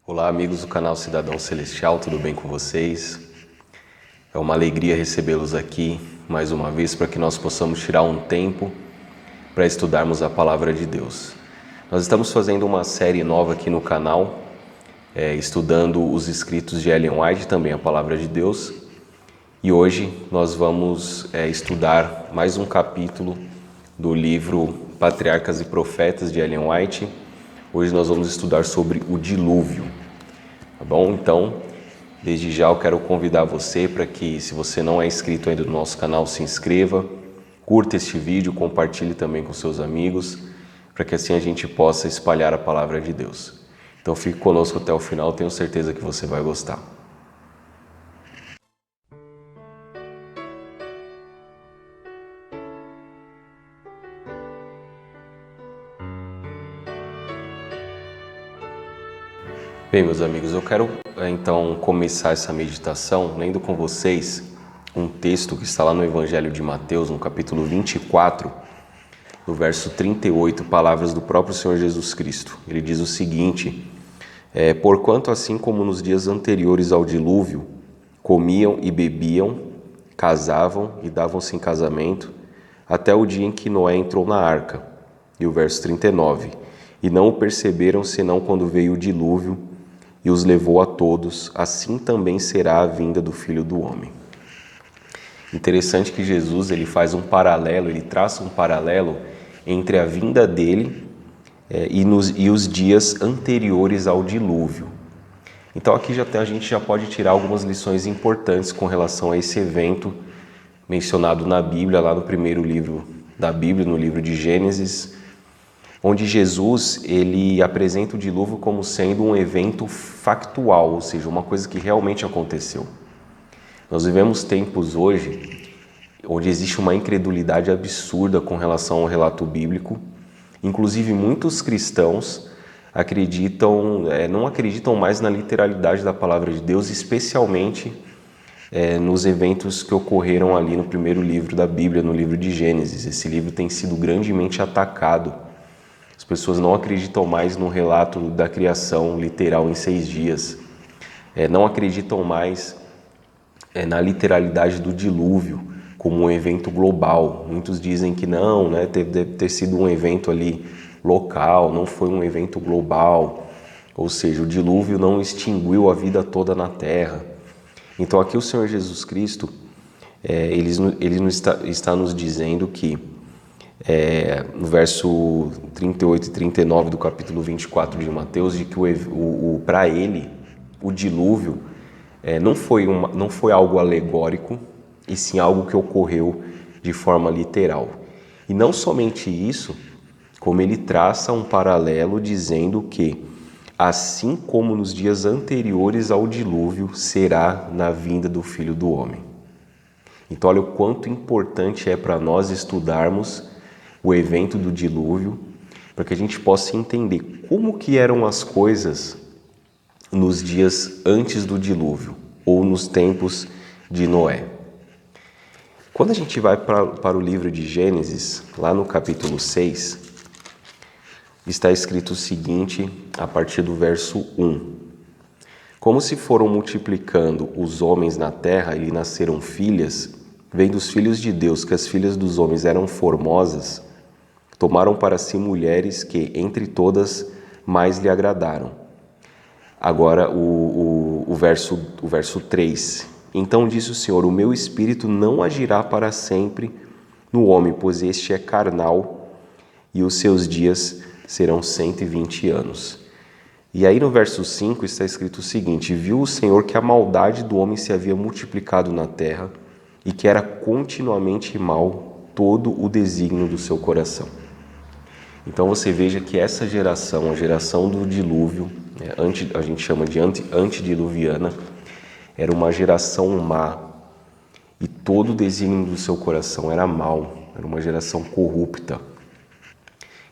Olá, amigos do canal Cidadão Celestial, tudo bem com vocês? É uma alegria recebê-los aqui mais uma vez para que nós possamos tirar um tempo para estudarmos a Palavra de Deus. Nós estamos fazendo uma série nova aqui no canal, estudando os escritos de Ellen White, também a Palavra de Deus. E hoje nós vamos estudar mais um capítulo do livro Patriarcas e Profetas de Ellen White. Hoje nós vamos estudar sobre o dilúvio, tá bom? Então, desde já eu quero convidar você para que, se você não é inscrito ainda no nosso canal, se inscreva, curta este vídeo, compartilhe também com seus amigos, para que assim a gente possa espalhar a palavra de Deus. Então fique conosco até o final, tenho certeza que você vai gostar. Bem, meus amigos, eu quero então começar essa meditação lendo com vocês um texto que está lá no Evangelho de Mateus, no capítulo 24, no verso 38, palavras do próprio Senhor Jesus Cristo. Ele diz o seguinte: porquanto assim como nos dias anteriores ao dilúvio, comiam e bebiam, casavam e davam-se em casamento, até o dia em que Noé entrou na arca. E o verso 39, e não o perceberam senão quando veio o dilúvio, e os levou a todos, assim também será a vinda do Filho do Homem. Interessante que Jesus ele faz um paralelo, ele traça um paralelo entre a vinda dele e os dias anteriores ao dilúvio. Então aqui a gente já pode tirar algumas lições importantes com relação a esse evento mencionado na Bíblia, lá no primeiro livro da Bíblia, no livro de Gênesis, onde Jesus ele apresenta o dilúvio como sendo um evento factual, ou seja, uma coisa que realmente aconteceu. Nós vivemos tempos hoje onde existe uma incredulidade absurda com relação ao relato bíblico. Inclusive, muitos cristãos não acreditam mais na literalidade da palavra de Deus, especialmente nos eventos que ocorreram ali no primeiro livro da Bíblia, no livro de Gênesis. Esse livro tem sido grandemente atacado. As pessoas não acreditam mais no relato da criação literal em 6 dias. Não acreditam mais na literalidade do dilúvio como um evento global. Muitos dizem que não, deve ter sido um evento ali local, não foi um evento global. Ou seja, o dilúvio não extinguiu a vida toda na Terra. Então aqui o Senhor Jesus Cristo, ele está nos dizendo que no verso 38 e 39 do capítulo 24 de Mateus, de que para ele o dilúvio não foi algo alegórico, e sim algo que ocorreu de forma literal. E não somente isso, como ele traça um paralelo dizendo que, assim como nos dias anteriores ao dilúvio, será na vinda do Filho do Homem. Então olha o quanto importante é para nós estudarmos o evento do dilúvio, para que a gente possa entender como que eram as coisas nos dias antes do dilúvio, ou nos tempos de Noé. Quando a gente vai para o livro de Gênesis, lá no capítulo 6, está escrito o seguinte, a partir do verso 1. Como se foram multiplicando os homens na terra e lhe nasceram filhas, vendo os filhos de Deus que as filhas dos homens eram formosas, tomaram para si mulheres que, entre todas, mais lhe agradaram. Agora o verso 3. Então disse o Senhor: o meu espírito não agirá para sempre no homem, pois este é carnal, e os seus dias serão 120 anos. E aí no verso 5 está escrito o seguinte: viu o Senhor que a maldade do homem se havia multiplicado na terra, e que era continuamente mal todo o desígnio do seu coração. Então você veja que essa geração, a geração do dilúvio, a gente chama de antediluviana, era uma geração má, e todo o desígnio do seu coração era mau, era uma geração corrupta.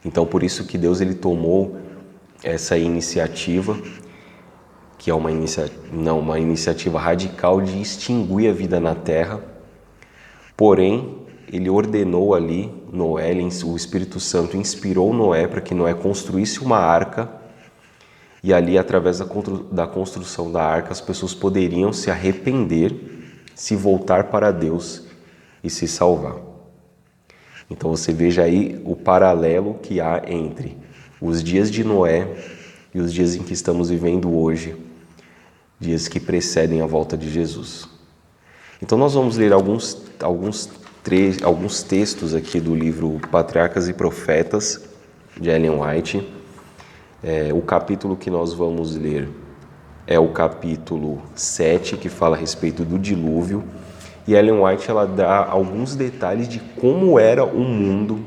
Então por isso que Deus ele tomou essa iniciativa, que é uma iniciativa radical de extinguir a vida na terra. Porém, ele ordenou ali Noé, o Espírito Santo inspirou Noé para que Noé construísse uma arca, E ali, através da construção da arca, as pessoas poderiam se arrepender, se voltar para Deus e se salvar. Então você veja aí o paralelo que há entre os dias de Noé e os dias em que estamos vivendo hoje, dias que precedem a volta de Jesus. Então nós vamos ler alguns textos aqui do livro Patriarcas e Profetas, de Ellen White. O capítulo que nós vamos ler é o capítulo 7, que fala a respeito do dilúvio. E Ellen White ela dá alguns detalhes de como era o mundo,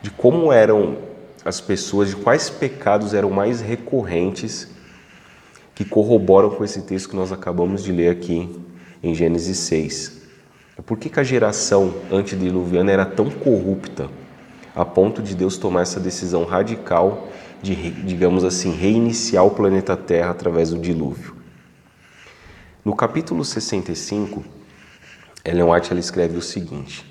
de como eram as pessoas, de quais pecados eram mais recorrentes, que corroboram com esse texto que nós acabamos de ler aqui em Gênesis 6. Por que a geração antediluviana era tão corrupta, a ponto de Deus tomar essa decisão radical de, digamos assim, reiniciar o planeta Terra através do dilúvio? No capítulo 65, Ellen White ela escreve o seguinte: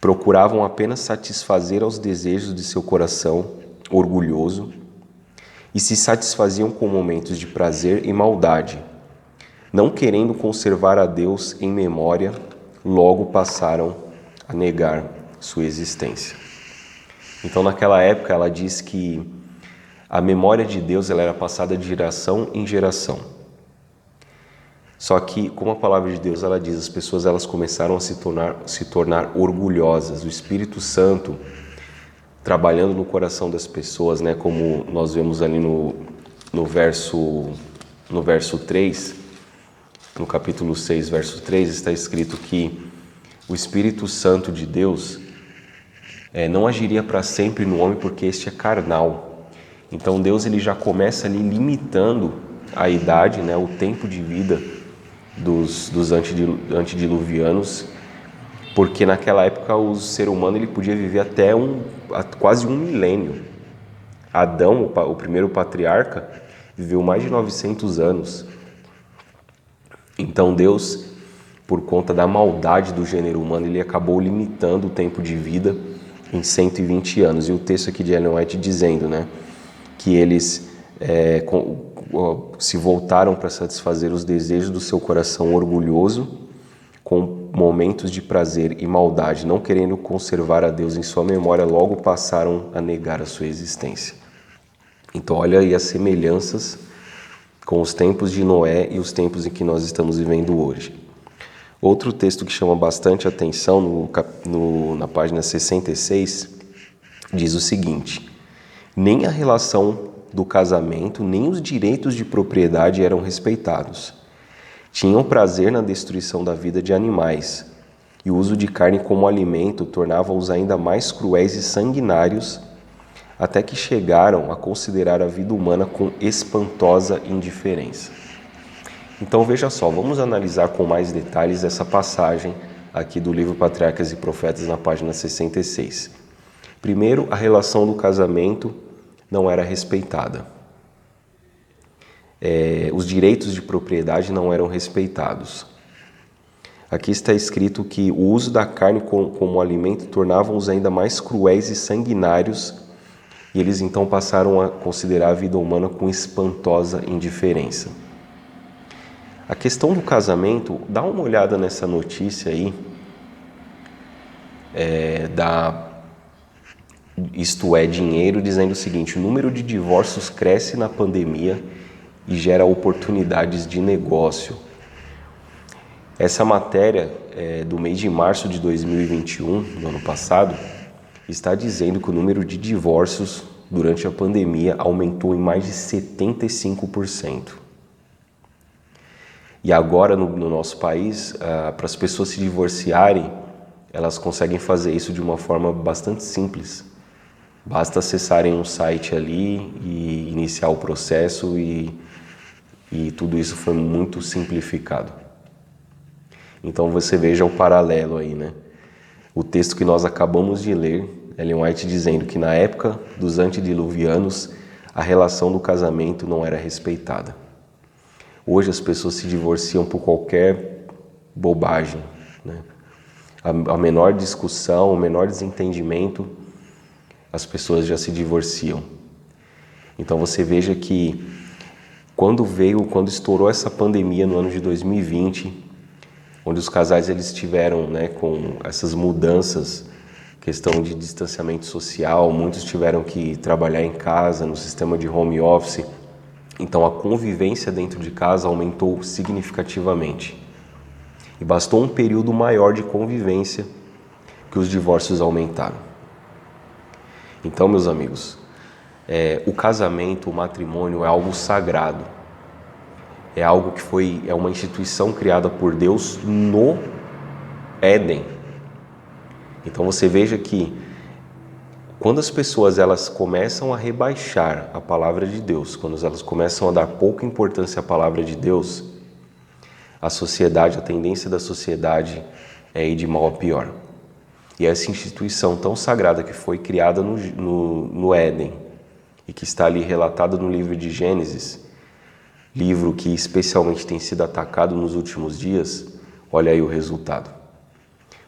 procuravam apenas satisfazer aos desejos de seu coração orgulhoso e se satisfaziam com momentos de prazer e maldade. Não querendo conservar a Deus em memória, logo passaram a negar sua existência. Então, naquela época, ela diz que a memória de Deus ela era passada de geração em geração. Só que, como a palavra de Deus ela diz, as pessoas elas começaram a se tornar orgulhosas. O Espírito Santo trabalhando no coração das pessoas, né? Como nós vemos ali no verso 3, no capítulo 6, verso 3, está escrito que o Espírito Santo de Deus não agiria para sempre no homem porque este é carnal. Então Deus ele já começa ali limitando a idade, né? O tempo de vida dos antediluvianos, porque naquela época o ser humano ele podia viver até quase um milênio. Adão, o primeiro patriarca, viveu mais de 900 anos. Então Deus, por conta da maldade do gênero humano, ele acabou limitando o tempo de vida em 120 anos. E o texto aqui de Ellen White dizendo, né, que eles se voltaram para satisfazer os desejos do seu coração orgulhoso, com momentos de prazer e maldade, não querendo conservar a Deus em sua memória, logo passaram a negar a sua existência. Então olha aí as semelhanças com os tempos de Noé e os tempos em que nós estamos vivendo hoje. Outro texto que chama bastante atenção na página 66 diz o seguinte: nem a relação do casamento, nem os direitos de propriedade eram respeitados. Tinham prazer na destruição da vida de animais, e o uso de carne como alimento tornava-os ainda mais cruéis e sanguinários, até que chegaram a considerar a vida humana com espantosa indiferença. Então veja só, vamos analisar com mais detalhes essa passagem aqui do livro Patriarcas e Profetas na página 66. Primeiro, a relação do casamento não era respeitada. Os direitos de propriedade não eram respeitados. Aqui está escrito que o uso da carne como alimento tornava-os ainda mais cruéis e sanguinários, e eles então passaram a considerar a vida humana com espantosa indiferença. A questão do casamento, dá uma olhada nessa notícia aí, Isto é Dinheiro, dizendo o seguinte: o número de divórcios cresce na pandemia e gera oportunidades de negócio. Essa matéria do mês de março de 2021, do ano passado, está dizendo que o número de divórcios durante a pandemia aumentou em mais de 75%. E agora no nosso país, para as pessoas se divorciarem, elas conseguem fazer isso de uma forma bastante simples. Basta acessarem um site ali e iniciar o processo e tudo isso foi muito simplificado. Então você veja o paralelo aí, né? O texto que nós acabamos de ler, Ellen White dizendo que na época dos antediluvianos a relação do casamento não era respeitada. Hoje as pessoas se divorciam por qualquer bobagem, né? A menor discussão, o menor desentendimento, as pessoas já se divorciam. Então você veja que quando estourou essa pandemia no ano de 2020, onde os casais eles tiveram, né, com essas mudanças, questão de distanciamento social, muitos tiveram que trabalhar em casa, no sistema de home office, então a convivência dentro de casa aumentou significativamente. E bastou um período maior de convivência que os divórcios aumentaram. Então, meus amigos, o casamento, o matrimônio é algo sagrado. É algo que é uma instituição criada por Deus no Éden. Então você veja que quando as pessoas elas começam a rebaixar a palavra de Deus, quando elas começam a dar pouca importância à palavra de Deus, a tendência da sociedade é ir de mal a pior. E essa instituição tão sagrada que foi criada no Éden e que está ali relatada no livro de Gênesis, livro que especialmente tem sido atacado nos últimos dias, olha aí o resultado.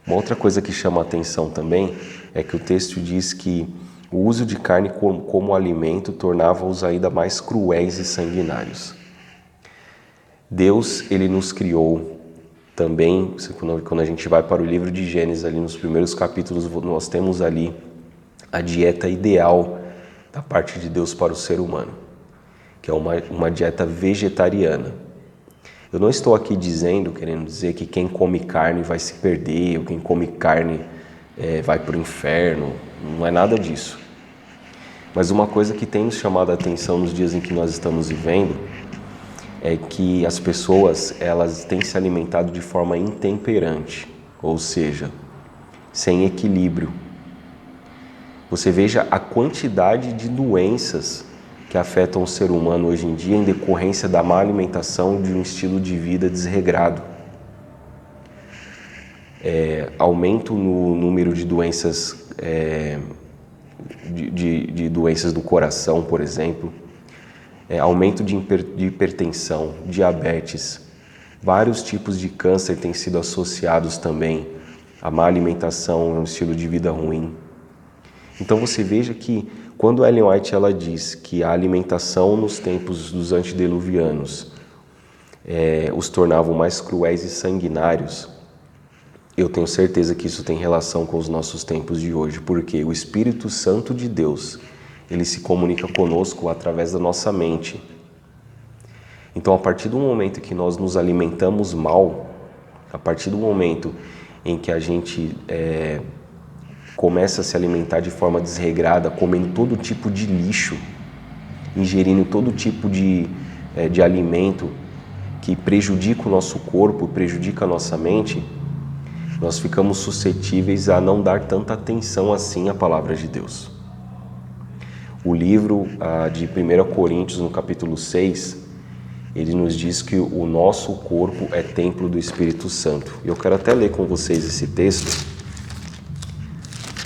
Uma outra coisa que chama a atenção também é que o texto diz que o uso de carne como alimento tornava-os ainda mais cruéis e sanguinários. Deus, ele nos criou também, quando a gente vai para o livro de Gênesis, ali nos primeiros capítulos, nós temos ali a dieta ideal da parte de Deus para o ser humano, que é uma dieta vegetariana. Eu não estou aqui querendo dizer que quem come carne vai se perder, ou quem come carne vai para o inferno, não é nada disso. Mas uma coisa que tem nos chamado a atenção nos dias em que nós estamos vivendo é que as pessoas elas têm se alimentado de forma intemperante, ou seja, sem equilíbrio. Você veja a quantidade de doenças que afetam o ser humano hoje em dia em decorrência da má alimentação, de um estilo de vida desregrado. Aumento no número de doenças, de doenças do coração, por exemplo, aumento de hipertensão, diabetes, vários tipos de câncer têm sido associados também à má alimentação, a um estilo de vida ruim. Então você veja que quando Ellen White ela diz que a alimentação nos tempos dos antediluvianos os tornavam mais cruéis e sanguinários, eu tenho certeza que isso tem relação com os nossos tempos de hoje, porque o Espírito Santo de Deus, ele se comunica conosco através da nossa mente. Então, a partir do momento que nós nos alimentamos mal, a partir do momento em que a gente começa a se alimentar de forma desregrada, comendo todo tipo de lixo, ingerindo todo tipo de alimento que prejudica o nosso corpo, prejudica a nossa mente, nós ficamos suscetíveis a não dar tanta atenção assim à palavra de Deus. O livro de 1 Coríntios, no capítulo 6, ele nos diz que o nosso corpo é templo do Espírito Santo. Eu quero até ler com vocês esse texto,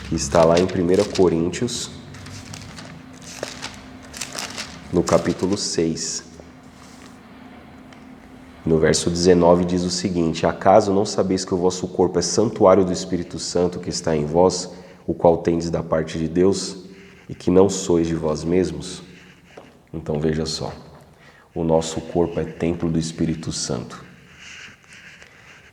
que está lá em 1 Coríntios, no capítulo 6. No verso 19 diz o seguinte: acaso não sabeis que o vosso corpo é santuário do Espírito Santo que está em vós, o qual tendes da parte de Deus, e que não sois de vós mesmos? Então veja só, o nosso corpo é templo do Espírito Santo.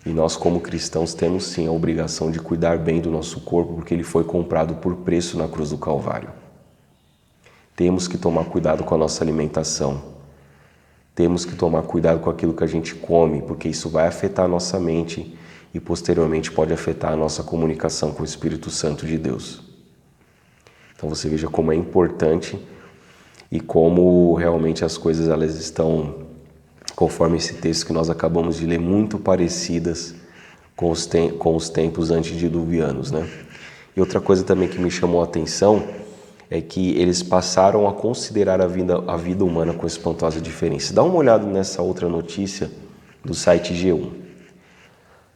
E nós como cristãos temos sim a obrigação de cuidar bem do nosso corpo, porque ele foi comprado por preço na cruz do Calvário. Temos que tomar cuidado com a nossa alimentação. Temos que tomar cuidado com aquilo que a gente come, porque isso vai afetar a nossa mente e posteriormente pode afetar a nossa comunicação com o Espírito Santo de Deus. Então você veja como é importante e como realmente as coisas elas estão, conforme esse texto que nós acabamos de ler, muito parecidas com os tempos antediluvianos, né? E outra coisa também que me chamou a atenção é que eles passaram a considerar a vida humana com espantosa diferença. Dá uma olhada nessa outra notícia do site G1.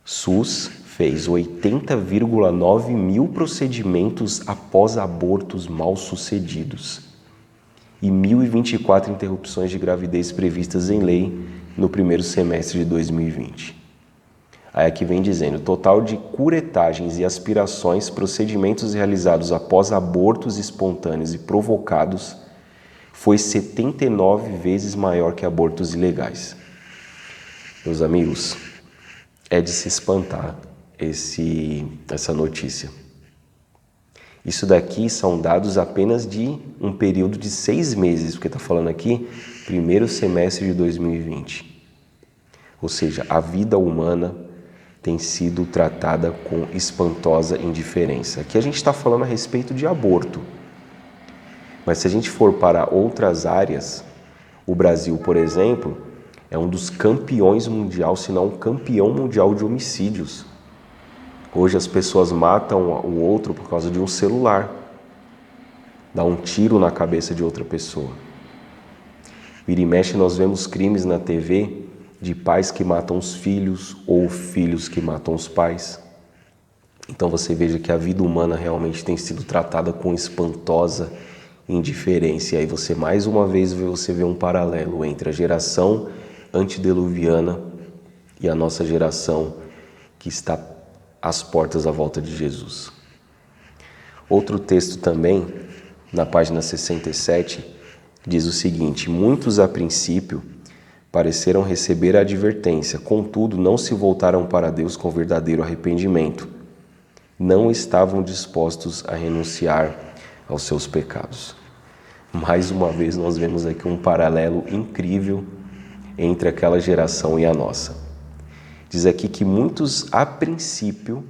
SUS fez 80,9 mil procedimentos após abortos mal sucedidos e 1.024 interrupções de gravidez previstas em lei no primeiro semestre de 2020. Aí aqui vem dizendo, total de curetagens e aspirações, procedimentos realizados após abortos espontâneos e provocados foi 79 vezes maior que abortos ilegais. Meus amigos, é de se espantar essa notícia. Isso daqui são dados apenas de um período de 6 meses, porque está falando aqui, primeiro semestre de 2020. Ou seja, a vida humana tem sido tratada com espantosa indiferença. Aqui a gente está falando a respeito de aborto. Mas se a gente for para outras áreas, o Brasil, por exemplo, é um dos campeões mundial, se não um campeão mundial de homicídios. Hoje as pessoas matam o outro por causa de um celular. Dá um tiro na cabeça de outra pessoa. Vira e mexe nós vemos crimes na TV de pais que matam os filhos ou filhos que matam os pais. Então você veja que a vida humana realmente tem sido tratada com espantosa indiferença. E aí você mais uma vez vê um paralelo entre a geração antediluviana e a nossa geração que está às portas da volta de Jesus. Outro texto também, na página 67, diz o seguinte: muitos a princípio pareceram receber a advertência, contudo não se voltaram para Deus com verdadeiro arrependimento. Não estavam dispostos a renunciar aos seus pecados. Mais uma vez nós vemos aqui um paralelo incrível entre aquela geração e a nossa. Diz aqui que muitos a princípio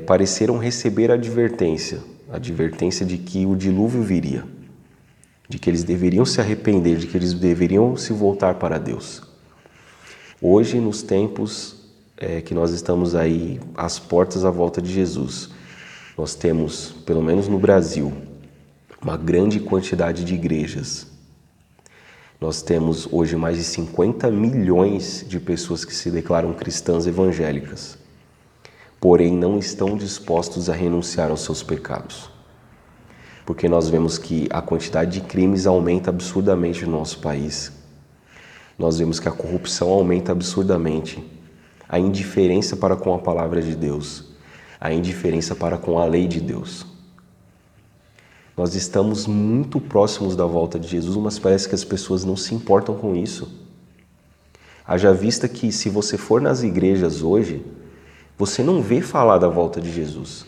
pareceram receber a advertência de que o dilúvio viria, de que eles deveriam se arrepender, de que eles deveriam se voltar para Deus. Hoje, nos tempos que nós estamos aí às portas da volta de Jesus, nós temos, pelo menos no Brasil, uma grande quantidade de igrejas. Nós temos hoje mais de 50 milhões de pessoas que se declaram cristãs evangélicas, porém não estão dispostos a renunciar aos seus pecados. Porque nós vemos que a quantidade de crimes aumenta absurdamente no nosso país. Nós vemos que a corrupção aumenta absurdamente. A indiferença para com a palavra de Deus, a indiferença para com a lei de Deus. Nós estamos muito próximos da volta de Jesus, mas parece que as pessoas não se importam com isso. Haja vista que se você for nas igrejas hoje, você não vê falar da volta de Jesus.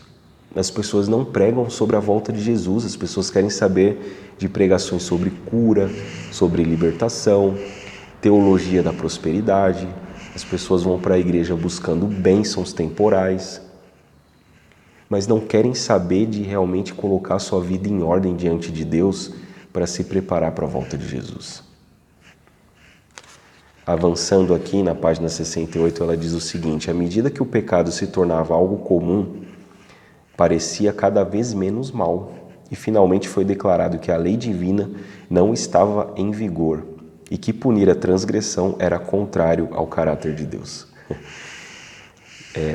As pessoas não pregam sobre a volta de Jesus, as pessoas querem saber de pregações sobre cura, sobre libertação, teologia da prosperidade. As pessoas vão para a igreja buscando bênçãos temporais, mas não querem saber de realmente colocar sua vida em ordem diante de Deus para se preparar para a volta de Jesus. Avançando aqui na página 68, ela diz o seguinte: à medida que o pecado se tornava algo comum, parecia cada vez menos mal, e finalmente foi declarado que a lei divina não estava em vigor e que punir a transgressão era contrário ao caráter de Deus.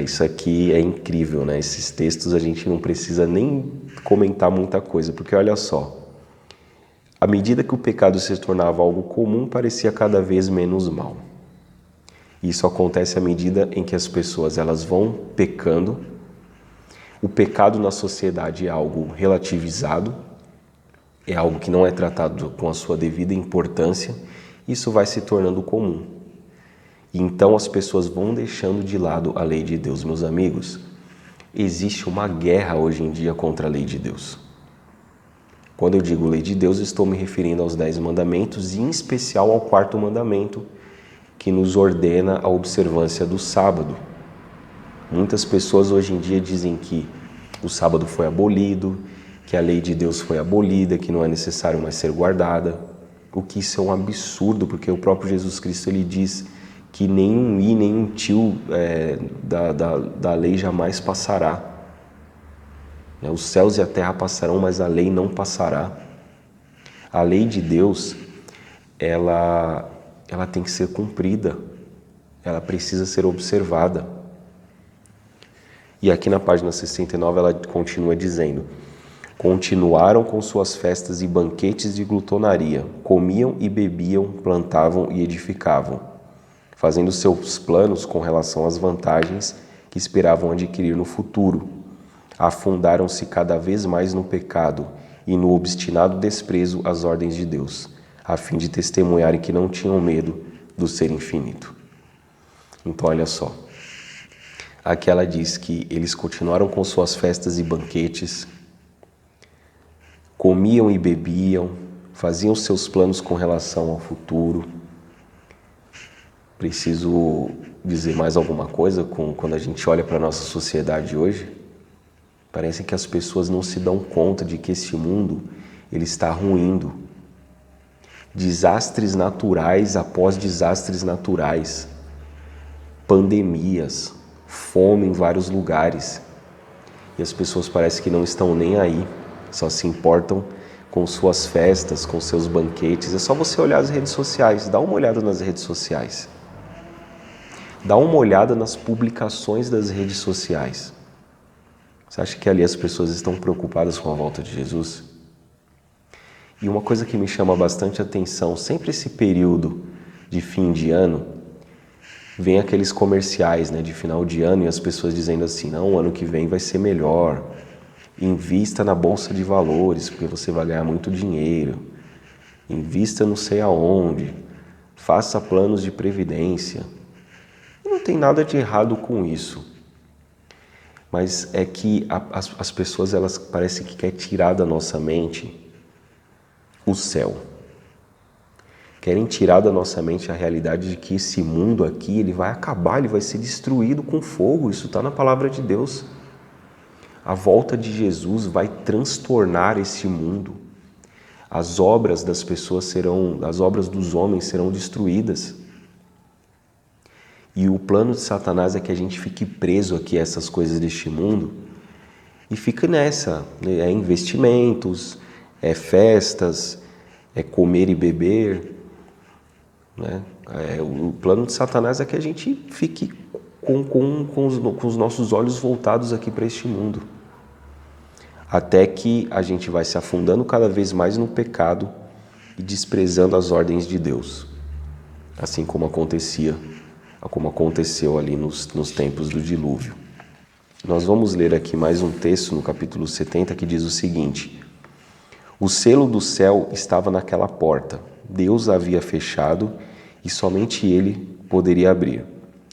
Isso aqui é incrível, né? Esses textos a gente não precisa nem comentar muita coisa, porque olha só, à medida que o pecado se tornava algo comum, parecia cada vez menos mal. Isso acontece à medida em que as pessoas elas vão pecando. O pecado na sociedade é algo relativizado, é algo que não é tratado com a sua devida importância. Isso vai se tornando comum. E então as pessoas vão deixando de lado a lei de Deus. Meus amigos, existe uma guerra hoje em dia contra a lei de Deus. Quando eu digo lei de Deus, estou me referindo aos 10 mandamentos e em especial ao 4º mandamento, que nos ordena a observância do sábado. Muitas pessoas hoje em dia dizem que o sábado foi abolido, que a lei de Deus foi abolida, que não é necessário mais ser guardada. O que isso é um absurdo, porque o próprio Jesus Cristo ele diz que nenhum i, nenhum tio da lei jamais passará. Os céus e a terra passarão, mas a lei não passará. A lei de Deus, ela tem que ser cumprida, ela precisa ser observada. E aqui na página 69 ela continua dizendo: continuaram com suas festas e banquetes de glutonaria, comiam e bebiam, plantavam e edificavam, fazendo seus planos com relação às vantagens que esperavam adquirir no futuro. Afundaram-se cada vez mais no pecado e no obstinado desprezo às ordens de Deus, a fim de testemunharem que não tinham medo do ser infinito. Então, olha só. Aqui ela diz que eles continuaram com suas festas e banquetes, comiam e bebiam, faziam seus planos com relação ao futuro. Preciso dizer mais alguma coisa quando a gente olha para a nossa sociedade hoje? Parece que as pessoas não se dão conta de que esse mundo ele está ruindo. Desastres naturais após desastres naturais. Pandemias, fome em vários lugares. E as pessoas parecem que não estão nem aí, só se importam com suas festas, com seus banquetes. É só você olhar as redes sociais, dá uma olhada nas redes sociais. Dá uma olhada nas publicações das redes sociais. Você acha que ali as pessoas estão preocupadas com a volta de Jesus? E uma coisa que me chama bastante atenção, sempre esse período de fim de ano, vem aqueles comerciais, né, de final de ano e as pessoas dizendo assim, não, o ano que vem vai ser melhor, invista na bolsa de valores, porque você vai ganhar muito dinheiro, invista não sei aonde, faça planos de previdência. E não tem nada de errado com isso, mas é que as pessoas elas parecem que querem tirar da nossa mente o céu. Querem tirar da nossa mente a realidade de que esse mundo aqui ele vai acabar, ele vai ser destruído com fogo. Isso está na palavra de Deus. A volta de Jesus vai transtornar esse mundo. As obras das pessoas as obras dos homens serão destruídas. E o plano de Satanás é que a gente fique preso aqui a essas coisas deste mundo e fica nessa, é investimentos, é festas, é comer e beber, né? O plano de Satanás é que a gente fique com os nossos olhos voltados aqui para este mundo, até que a gente vai se afundando cada vez mais no pecado e desprezando as ordens de Deus, assim como aconteceu ali nos tempos do dilúvio. Nós vamos ler aqui mais um texto no capítulo 70 que diz o seguinte: o selo do céu estava naquela porta, Deus a havia fechado e somente Ele poderia abrir.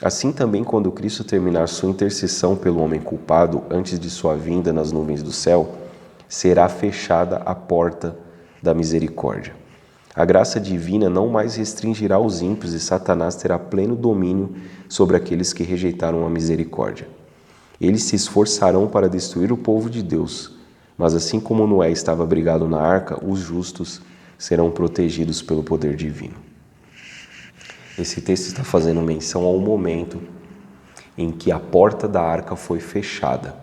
Assim também, quando Cristo terminar sua intercessão pelo homem culpado antes de sua vinda nas nuvens do céu, será fechada a porta da misericórdia. A graça divina não mais restringirá os ímpios e Satanás terá pleno domínio sobre aqueles que rejeitaram a misericórdia. Eles se esforçarão para destruir o povo de Deus, mas assim como Noé estava abrigado na arca, os justos serão protegidos pelo poder divino. Esse texto está fazendo menção ao momento em que a porta da arca foi fechada.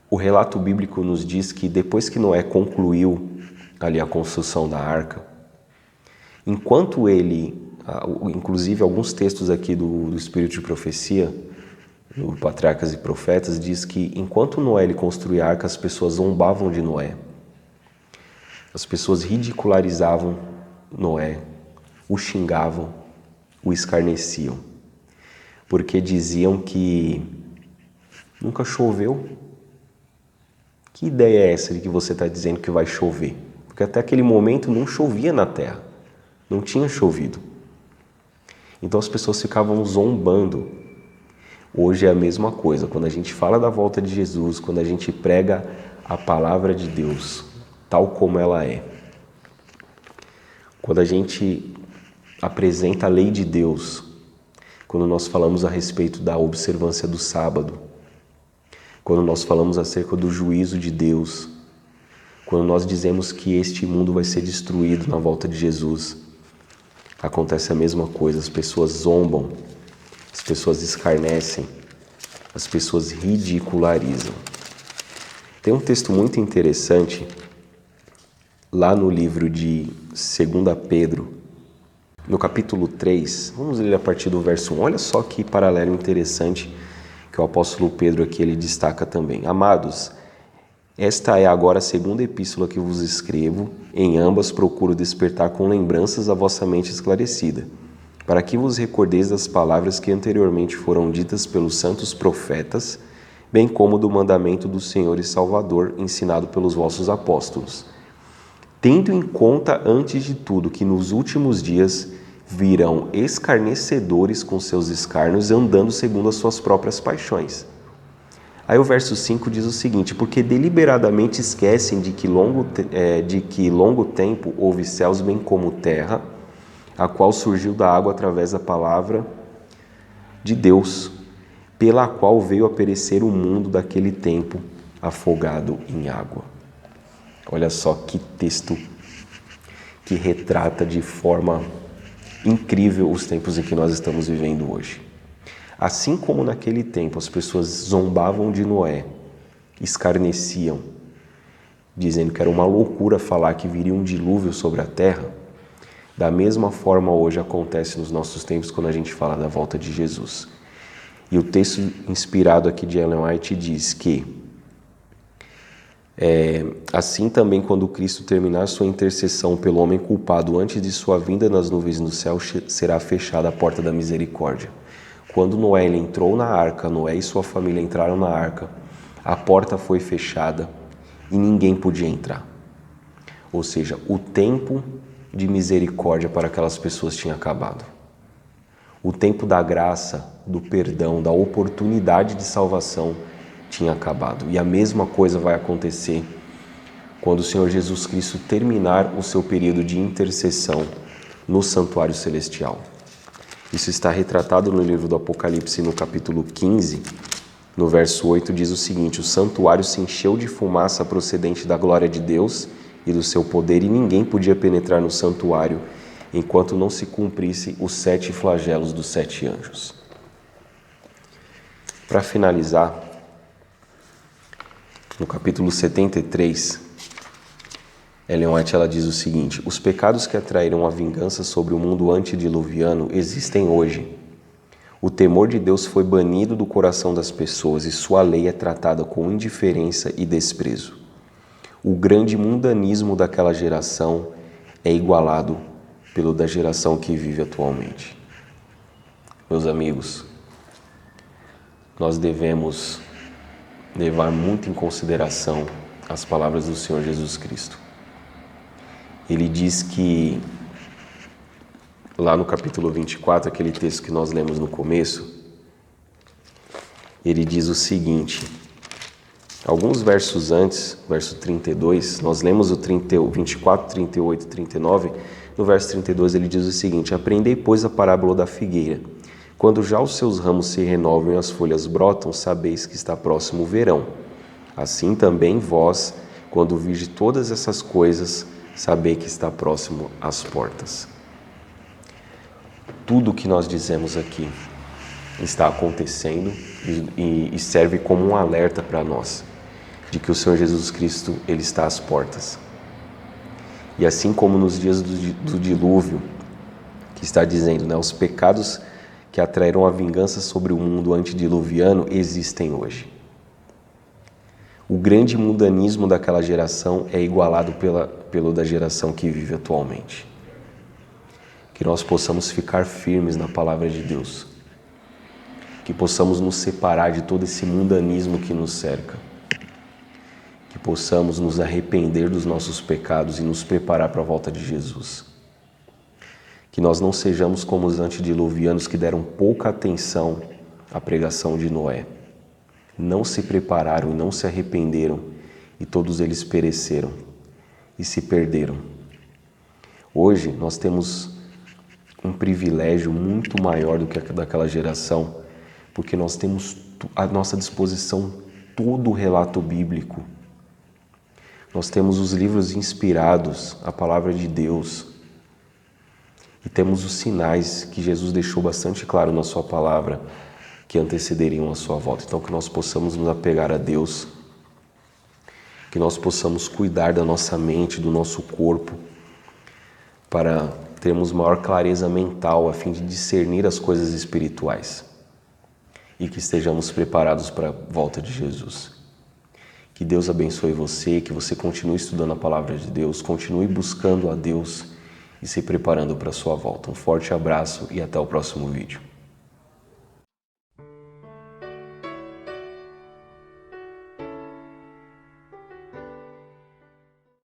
O relato bíblico nos diz que depois que Noé concluiu ali a construção da arca, enquanto ele, inclusive alguns textos aqui do Espírito de Profecia, no Patriarcas e Profetas, diz que enquanto Noé ele construía a arca, as pessoas zombavam de Noé. As pessoas ridicularizavam Noé, o xingavam, o escarneciam, porque diziam que nunca choveu. Que ideia é essa de que você está dizendo que vai chover? Porque até aquele momento não chovia na terra, não tinha chovido. Então as pessoas ficavam zombando. Hoje é a mesma coisa, quando a gente fala da volta de Jesus, quando a gente prega a palavra de Deus, tal como ela é. Quando a gente apresenta a lei de Deus, quando nós falamos a respeito da observância do sábado, quando nós falamos acerca do juízo de Deus, quando nós dizemos que este mundo vai ser destruído na volta de Jesus, acontece a mesma coisa, as pessoas zombam, as pessoas escarnecem, as pessoas ridicularizam. Tem um texto muito interessante lá no livro de 2 Pedro, no capítulo 3, vamos ler a partir do verso 1. Olha só que paralelo interessante que o apóstolo Pedro aqui ele destaca também. Amados, esta é agora a segunda epístola que vos escrevo, em ambas procuro despertar com lembranças a vossa mente esclarecida, para que vos recordeis das palavras que anteriormente foram ditas pelos santos profetas, bem como do mandamento do Senhor e Salvador, ensinado pelos vossos apóstolos. Tendo em conta, antes de tudo, que nos últimos dias virão escarnecedores com seus escárnios, andando segundo as suas próprias paixões. Aí o verso 5 diz o seguinte: porque deliberadamente esquecem de que longo tempo houve céus bem como terra, a qual surgiu da água através da palavra de Deus, pela qual veio a perecer o mundo daquele tempo, afogado em água. Olha só que texto que retrata de forma incrível os tempos em que nós estamos vivendo hoje. Assim como naquele tempo as pessoas zombavam de Noé, escarneciam, dizendo que era uma loucura falar que viria um dilúvio sobre a terra, da mesma forma hoje acontece nos nossos tempos quando a gente fala da volta de Jesus. E o texto inspirado aqui de Ellen White diz que assim também quando Cristo terminar sua intercessão pelo homem culpado antes de sua vinda nas nuvens do céu, será fechada a porta da misericórdia. Quando Noé entrou na arca, Noé e sua família entraram na arca, a porta foi fechada e ninguém podia entrar. Ou seja, o tempo de misericórdia para aquelas pessoas tinha acabado. O tempo da graça, do perdão, da oportunidade de salvação tinha acabado. E a mesma coisa vai acontecer quando o Senhor Jesus Cristo terminar o seu período de intercessão no santuário celestial. Isso está retratado no livro do Apocalipse, no capítulo 15, no verso 8, diz o seguinte: o santuário se encheu de fumaça procedente da glória de Deus e do seu poder, e ninguém podia penetrar no santuário enquanto não se cumprisse os 7 flagelos dos 7 anjos. Para finalizar, no capítulo 73, Ellen White ela diz o seguinte: os pecados que atraíram a vingança sobre o mundo antediluviano existem hoje. O temor de Deus foi banido do coração das pessoas e sua lei é tratada com indiferença e desprezo. O grande mundanismo daquela geração é igualado pelo da geração que vive atualmente. Meus amigos, nós devemos levar muito em consideração as palavras do Senhor Jesus Cristo. Ele diz que, lá no capítulo 24, aquele texto que nós lemos no começo, ele diz o seguinte, alguns versos antes, verso 32, nós lemos o 24, 38 e 39, no verso 32 ele diz o seguinte: aprendei, pois, a parábola da figueira. Quando já os seus ramos se renovam e as folhas brotam, sabeis que está próximo o verão. Assim também vós, quando virdes todas essas coisas, sabei que está próximo às portas. Tudo o que nós dizemos aqui está acontecendo e serve como um alerta para nós de que o Senhor Jesus Cristo ele está às portas. E assim como nos dias do dilúvio, que está dizendo, né, os pecados que atraíram a vingança sobre o mundo antediluviano existem hoje. O grande mundanismo daquela geração é igualado pelo da geração que vive atualmente. Que nós possamos ficar firmes na palavra de Deus. Que possamos nos separar de todo esse mundanismo que nos cerca. Que possamos nos arrepender dos nossos pecados e nos preparar para a volta de Jesus. Que nós não sejamos como os antediluvianos que deram pouca atenção à pregação de Noé. Não se prepararam e não se arrependeram, e todos eles pereceram e se perderam. Hoje nós temos um privilégio muito maior do que daquela geração, porque nós temos à nossa disposição todo o relato bíblico. Nós temos os livros inspirados, a palavra de Deus, e temos os sinais que Jesus deixou bastante claro na sua palavra, que antecederiam a sua volta. Então, que nós possamos nos apegar a Deus, que nós possamos cuidar da nossa mente, do nosso corpo, para termos maior clareza mental, a fim de discernir as coisas espirituais, e que estejamos preparados para a volta de Jesus. Que Deus abençoe você, que você continue estudando a palavra de Deus, continue buscando a Deus e se preparando para a sua volta. Um forte abraço e até o próximo vídeo.